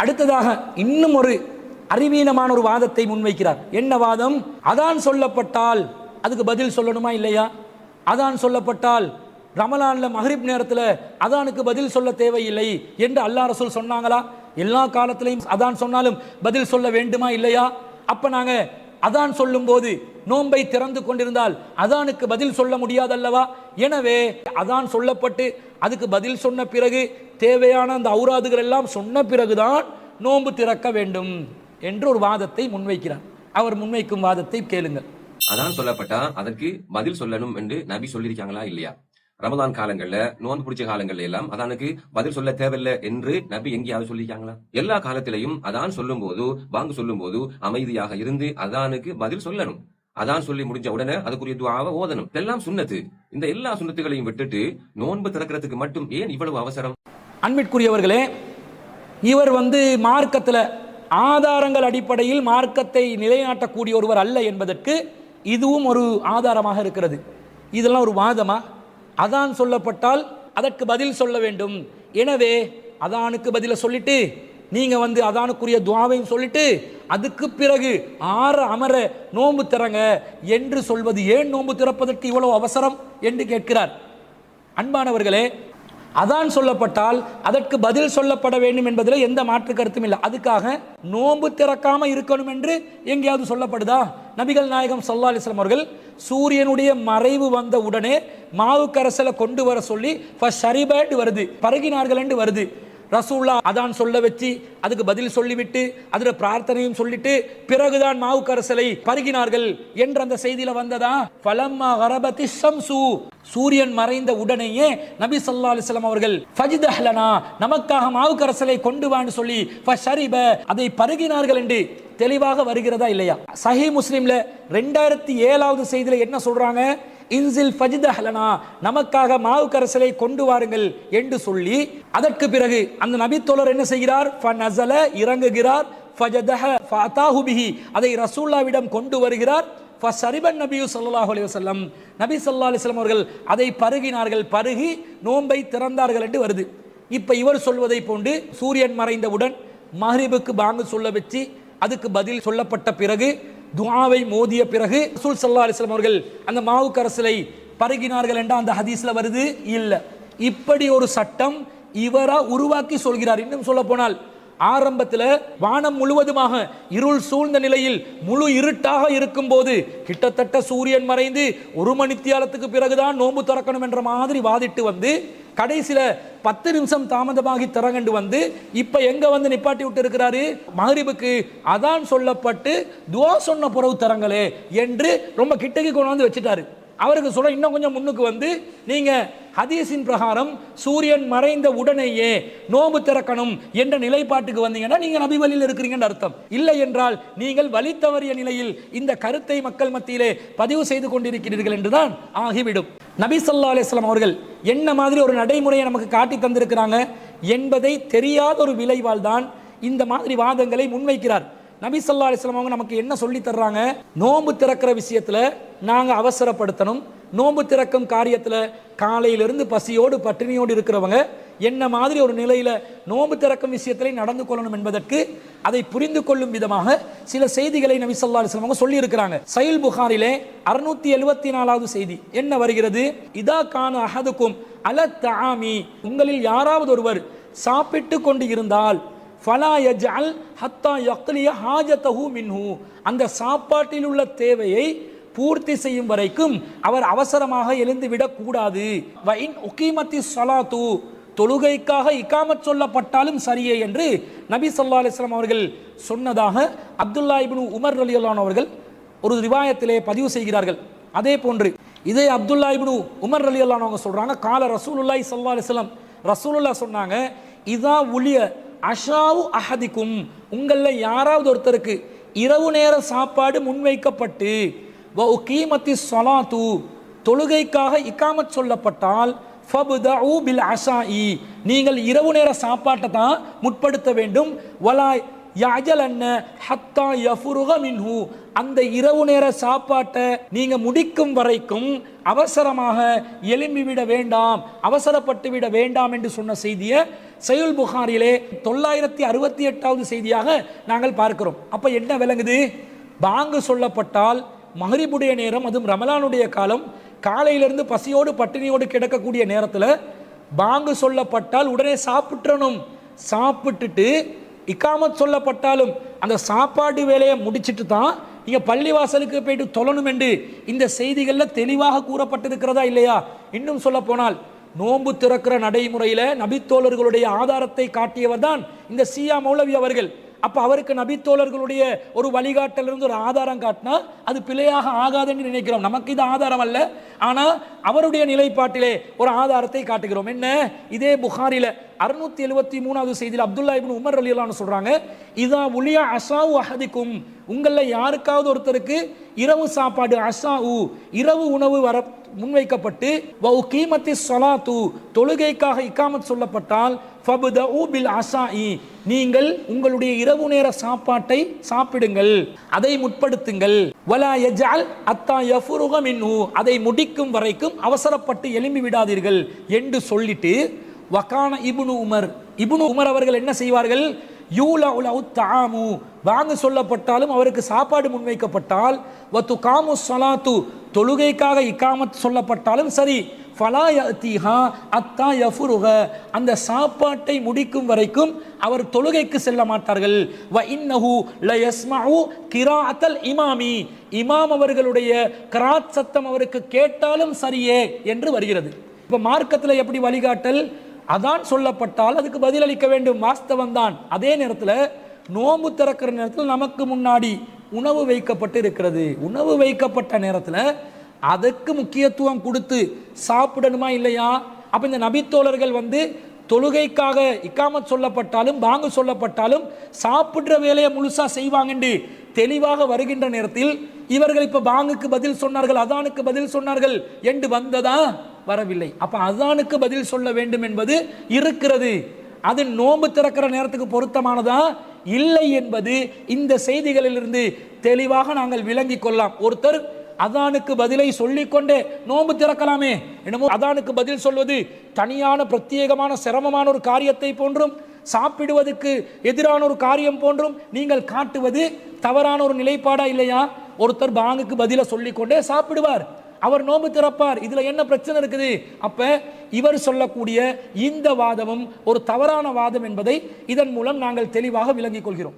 அடுத்ததாக இன்னும் ஒரு அறிவீனமான ஒரு வாதத்தை முன்வைக்கிறார். என்ன வாதம்? அதான் சொல்லப்பட்டால் அதுக்கு பதில் சொல்லணுமா இல்லையா? அதான் சொல்லப்பட்டால் ரமலான்ல மஹ்ரிப் நேரத்தில் அதானுக்கு பதில் சொல்ல தேவையில்லை என்று அல்லாஹ் ரசூல் சொன்னாங்களா? எல்லா காலத்திலையும் அதான் சொன்னாலும் பதில் சொல்ல வேண்டுமா இல்லையா? அப்ப நாங்க அதான் சொல்லும் போது நோன்பை திறந்து கொண்டிருந்தால் அதானுக்கு பதில் சொல்ல முடியாதல்லவா? எனவே அதான் சொல்லப்பட்டு அதுக்கு பதில் சொன்ன பிறகு தேவையான அந்த ஔராதுகள் எல்லாம் சொன்ன பிறகுதான் நோன்பு திறக்க வேண்டும் என்று ஒரு வாதத்தை முன்வைக்கிறார். அவர் முன்வைக்கும் வாதத்தை கேளுங்கள். அதான் சொல்லப்பட்டா அதற்கு பதில் சொல்லணும் என்று நபி சொல்லியிருக்காங்களா இல்லையா? ரமதான் காலங்கள்ல நோன்பு பிடிச்ச காலங்கள்ல எல்லாம் அதானுக்கு பதில் சொல்ல தேவையில்லை என்று நபி எங்கேயாவது சொல்லியிருக்காங்களா? எல்லா காலத்திலையும் அதான் சொல்லும் போது வாங்கு சொல்லும் போது அமைதியாக இருந்து அதானுக்கு பதில் சொல்லணும். அதான் சொல்லி முடிஞ்ச உடனே அதுக்குரிய துஆவை ஓதணும். இதெல்லாம் சுன்னத்து. இந்த எல்லா சுன்னத்துகளையும் விட்டுட்டு நோன்பு திறக்கிறதுக்கு மட்டும் ஏன் இவ்வளவு அவசரம்? அன்பிற்குரியவர்களே, இவர் மார்க்கத்தில் ஆதாரங்கள் அடிப்படையில் மார்க்கத்தை நிலைநாட்டக்கூடிய ஒருவர் அல்ல என்பதற்கு இதுவும் ஒரு ஆதாரமாக இருக்கிறது. இதெல்லாம் ஒரு வாதமா? அதான் சொல்லப்பட்டால் அதற்கு பதில் சொல்ல வேண்டும். எனவே அதானுக்கு பதில சொல்லிட்டு நீங்க அதானுக்குரிய துஆவையும் சொல்லிட்டு அதுக்கு பிறகு அமர நோன்பு திறங்க என்று சொல்வது ஏன்? நோன்பு திறப்பதற்கு இவ்வளவு அவசரம் என்று கேட்கிறார். அன்பானவர்களே, அதான் சொல்லப்பட்டால் அதற்கு பதில் சொல்லப்பட வேண்டும் என்பதில் எந்த மாற்று கருத்தும் இல்லை. அதுக்காக நோன்பு திறக்காம இருக்கணும் என்று எங்கேயாவது சொல்லப்படுதா? நபிகள் நாயகம் ஸல்லல்லாஹு அலைஹி வஸல்லம் அவர்கள் சூரியனுடைய மறைவு வந்த உடனே மாவு கரசலை கொண்டு வர சொல்லி ஃபஷரிப வருது, பருகினார்கள் என்று வருது. ரசூல்லா அதான் சொல்ல வச்சு அதுக்கு பதில் சொல்லிவிட்டு அதில் பிரார்த்தனையும் சொல்லிட்டு பிறகுதான் மாவு கரசலை பருகினார்கள் என்ற அந்த செய்தியில வந்ததா? ஃபலம்மா கரபத்தி ஷம்சு, சூரியன் மறைந்த உடனேயே நபி ஸல்லல்லாஹு அலைஹி வஸல்லம் அவர்கள் ஃபஜ்தஹ் லனா, நமக்காக மாவு கரசலை கொண்டு வான்னு சொல்லி ஃபஷரிப, அதை பருகினார்கள் என்று தெளிவாக வருகிறதா இல்லையா? சஹீஹ் முஸ்லிம்ல 2007வது செய்தியில என்ன சொல்றாங்க? இன்சில் ஃபஜ்தஹ் லனா, நமக்காக மாவு கரசலை கொண்டு வாருங்கள் என்று சொல்லி அதற்கு பிறகு அந்த நபி தோழர் என்ன செய்கிறார்? ஃபநஸல, இறங்குகிறார். ஃபஜதஹ ஃபஅதாஹு பிஹி, அதை ரசூலுல்லாஹ்விடம் கொண்டு வருகிறார். ஃபஷரிபன் நபியு ஸல்லல்லாஹு அலைஹி வஸல்லம், நபி ஸல்லல்லாஹு அலைஹி வஸல்லம் அவர்கள் அதை பருகினார்கள், பருகி நோன்பை திறந்தார்கள் என்று வருது. இப்ப இவர் சொல்வதை போன்று சூரியன் மறைந்தவுடன் மஹ்ரிபுக்கு பாங்கு சொல்ல வச்சு அதுக்கு பதில் சொல்லப்பட்ட பிறகு துஆவை மோதிய பிறகு ரசூல் ஸல்லல்லாஹு அலைஹி வஸல்லம் அவர்கள் அந்த மாவு கரசலை பருகினார்கள் என்ற அந்த ஹதீஸ்ல வருது இல்ல. இப்படி ஒரு சட்டம் இவரா உருவாக்கி சொல்கிறார். இன்னும் சொல்ல போனால் ஆரம்பத்தில் வானம் முழுவதுமாக இருள் சூழ்ந்த நிலையில் முழு இருட்டாக இருக்கும் போது கிட்டத்தட்ட சூரியன் மறைந்து 1 மணித்தியாலத்துக்கு பிறகுதான் நோன்பு திறக்கணும் என்ற மாதிரி வாதிட்டு கடைசியில 10 நிமிஷம் தாமதமாகி திறங்கண்டு இப்ப எங்க நிப்பாட்டி விட்டு இருக்கிறாரு? மஹ்ரிபுக்கு அதான் சொல்லப்பட்டு துஆ சொன்ன பிறகு திறங்களே என்று ரொம்ப கிட்டக்கு கொண்டு வச்சுட்டாரு. அவருக்கு சொல்ல இன்னும் கொஞ்சம் முன்னுக்கு நீங்க ஹதீஸின் பிரகாரம் சூரியன் மறைந்த உடனேயே நோன்பு திறக்கணும் என்ற நிலைப்பாட்டுக்கு வந்தீங்கன்னா நீங்க நபி வழியில் இருக்கிறீங்கன்னு அர்த்தம். இல்லை என்றால் நீங்கள் வழி தவறிய நிலையில் இந்த கருத்தை மக்கள் மத்தியிலே பதிவு செய்து கொண்டிருக்கிறீர்கள் என்றுதான் ஆகிவிடும். நபி ஸல்லல்லாஹு அலைஹி வஸல்லம் அவர்கள் என்ன மாதிரி ஒரு நடைமுறையை நமக்கு காட்டி தந்திருக்கிறாங்க என்பதை தெரியாத ஒரு விளைவால் தான் இந்த மாதிரி வாதங்களை முன்வைக்கிறார். நபி ஸல்லல்லாஹு அலைஹி வஸல்லம் அவங்க நமக்கு என்ன சொல்லி தர்றாங்க? நோன்பு திறக்கிற விஷயத்துல நாங்க அவசரப்படுத்தணும். நோன்பு திறக்கும் காரியத்துல காலையிலிருந்து பசியோடு பட்டினியோடு இருக்கிறவங்க என்ன மாதிரி ஒரு நிலையில நோன்பு திறக்கும் விஷயத்திலே நடந்து கொள்ளணும் என்பதற்கு அதை புரிந்து கொள்ளும் விதமாக சில செய்திகளை நபி ஸல்லல்லாஹு அலைஹி வஸல்லம் அவங்க சொல்லி இருக்கிறாங்க. சஹீஹ் புகாரிலே 674வது செய்தி என்ன வருகிறது? இதா கான அஹதுக்கும் அல தஆமி, உங்களில் யாராவது ஒருவர் சாப்பிட்டு கொண்டு இருந்தால் ஃபலா யஜ்அல் ஹத்தா யக்லிய ஹாஜதஹு மின்ஹு, அந்த சாப்பாட்டில் உள்ள தேவையை பூர்த்தி செய்யும் வரைக்கும் அவர் அவசரமாக எழுந்து விடக்கூடாது. வ இன் உகீமத்தி ஸலாத்து, தொழுகைக்காக இகாமத் சொல்லப்பட்டாலும் சரியே என்று நபி ஸல்லல்லாஹு அலைஹி வஸல்லம் அவர்கள் சொன்னதாக அப்துல்லா இப்னு உமர் ரலியல்லாஹு அன்ஹு அவர்கள் ஒரு ரிவாயத்திலே பதிவு செய்கிறார்கள். அதே போன்று இதே அப்துல்லா இப்னு உமர் ரலியல்லாஹு அன்ஹு அவங்க சொல்றாங்க, கால ரசூலுல்லாஹி ஸல்லல்லாஹு அலைஹி வஸல்லம், ரசூலுல்லாஹ் சொன்னாங்க, இதா உலிய அஷாவு அஹதிக்கும், உங்களில் யாராவது ஒருத்தருக்கு இரவு நேர சாப்பாடு முன்வைக்கப்பட்டு வ உகீமத்தி ஸலாத்து, தொழுகைக்காக இகாமத் சொல்லப்பட்டால் ஃபப்தஉ பில் அஷாஇ, நீங்கள் இரவு நேர சாப்பாட்டை தான் முற்படுத்த வேண்டும். வலா யஅஜலன்ன ஹத்தா யஃபுருக மின்ஹு, அந்த இரவு நேர சாப்பாட்டை நீங்க முடிக்கும் வரைக்கும் அவசரமாக எழும்பிவிட வேண்டாம், அவசரப்பட்டு விட வேண்டாம் என்று சொன்ன செய்தியை சஹீஹுல் புகாரியிலே 968வது செய்தியாக நாங்கள் பார்க்கிறோம். அப்ப என்ன விளங்குது? பாங்கு சொல்லப்பட்டால் மஹ்ரிபுடைய நேரம், அதுவும் ரமலானுடைய காலம், காலையிலிருந்து பசியோடு பட்டினியோடு கிடக்கக்கூடிய நேரத்தில் பாங்கு சொல்லப்பட்டால் உடனே சாப்பிட்றணும். சாப்பிட்டுட்டு இக்காமத் சொல்லப்பட்டாலும் அந்த சாப்பாடு வேலையை முடிச்சிட்டு தான் நீங்கள் பள்ளிவாசலுக்கு போயிட்டு தொழணும் என்று இந்த செய்திகளில் தெளிவாக கூறப்பட்டிருக்கிறதா இல்லையா? இன்னும் சொல்ல போனால் நோன்பு திறக்கிற நடைமுறையில் நபித்தோழர்களுடைய ஆதாரத்தை காட்டியவர் தான் இந்த சியா மௌலவி அவர்கள். அப்போ அவருக்கு நபித்தோழர்களுடைய ஒரு வழிகாட்டிலிருந்து ஒரு ஆதாரம் காட்டினா அது பிழையாக ஆகாதுன்னு நினைக்கிறோம். நமக்கு இது ஆதாரம் அல்ல, ஆனால் அவருடைய நிலைப்பாட்டிலே ஒரு ஆதாரத்தை காட்டுகிறோம். என்ன? இதே புகாரில 673வது செய்தியில் அப்துல்லா இப்னு உமர் ரலியல்லாஹு அன்ஹு சொல்றாங்க, இதா உலியா அஸாஉ அஹதிக்கும், உங்களில் யாருக்காவது ஒருத்தருக்கு இரவு சாப்பாடு அஸாஉ இரவு உணவு வர முன்வைக்கப்பட்டு வஉகீமத்தி ஸலாத்து தொழுகைக்காக இகாமத் சொல்லப்பட்டால் ஃபப்தஉ பில் அஸாஇ, நீங்கள் உங்களுடைய இரவு நேர சாப்பாட்டை சாப்பிடுங்கள், அதை முற்படுத்துங்கள். வலா யஜ்அல் அத்தா யஃபுருக மின்ஹு, அதை முடிக்கும் வரைக்கும் அவசரப்பட்டு எழும்பி விடாதீர்கள் என்று சொல்லிட்டு வகான இப்னு உமர் அவர்கள் என்ன செய்வார்கள்? யூலஉ தஆமு, வாங்க சொல்லப்பட்டாலும் அவருக்கு சாப்பாடு முன்வைக்கப்பட்டால் வதுகாமு ஸலாத்து தொழுகைக்காக இகாமத் சொல்லப்பட்டாலும் சரி, ஃபலா யஅதீஹா அத்தா யஃபுருக, அந்த சாப்பாட்டை முடிக்கும் வரைக்கும் அவர் தொழுகைக்கு செல்ல மாட்டார்கள். வ இன்னஹு லயஸ்மஉ கிராஅத்தல் இமாமி, இமாம் அவர்களுடைய கிராத் சத்தம் அவருக்கு கேட்டாலும் சரியே என்று வருகிறது. இப்போ மார்க்கத்தில் எப்படி வழிகாட்டல்? அதான் சொல்லப்பட்டால் அதுக்கு பதிலளிக்க வேண்டும், வாஸ்தவம் தான். அதே நேரத்தில் நோன்பு திறக்கிற நேரத்தில் நமக்கு முன்னாடி உணவு வைக்கப்பட்டு இருக்கிறது. உணவு வைக்கப்பட்ட நேரத்தில் அதுக்கு முக்கியத்துவம் கொடுத்து சாப்பிடணுமா இல்லையா? அப்போ இந்த நபித்தோழர்கள் தொழுகைக்காக இக்காமத் சொல்லப்பட்டாலும் பாங்கு சொல்லப்பட்டாலும் சாப்பிட்ற வேலையை முழுசா செய்வாங்கன்னு தெளிவாக வருகின்ற நேரத்தில் இவர்கள் இப்போ பாங்குக்கு பதில் சொன்னார்கள், அதானுக்கு பதில் சொன்னார்கள் என்று வந்ததா? வரவில்லை. அப்ப அதானுக்கு பதில் சொல்ல வேண்டும் என்பது இருக்கிறது. அது நோன்பு திறக்கிற நேரத்துக்கு பொருத்தமானதா இல்லை என்பது இந்த செய்திகளிலிருந்து தெளிவாக நாங்கள் விளங்கிக் கொள்ளலாம். ஒருத்தர் அதானுக்கு பதிலை சொல்லிக்கொண்டே நோன்பு திறக்கலாமே, என்னமோ அதானுக்கு பதில் சொல்வது தனியான பிரத்யேகமான சிரமமான ஒரு காரியத்தை போன்றும் சாப்பிடுவதற்கு எதிரான ஒரு காரியம் போன்றும் நீங்கள் காட்டுவது தவறான ஒரு நிலைப்பாடா இல்லையா? ஒருத்தர் பாங்குக்கு பதிலை சொல்லிக்கொண்டே சாப்பிடுவார், அவர் நோன்பு திறப்பார், இதுல என்ன பிரச்சனை இருக்குது? அப்ப இவர் சொல்லக்கூடிய இந்த வாதமும் ஒரு தவறான வாதம் என்பதை இதன் மூலம் நாங்கள் தெளிவாக விளங்கிக் கொள்கிறோம்.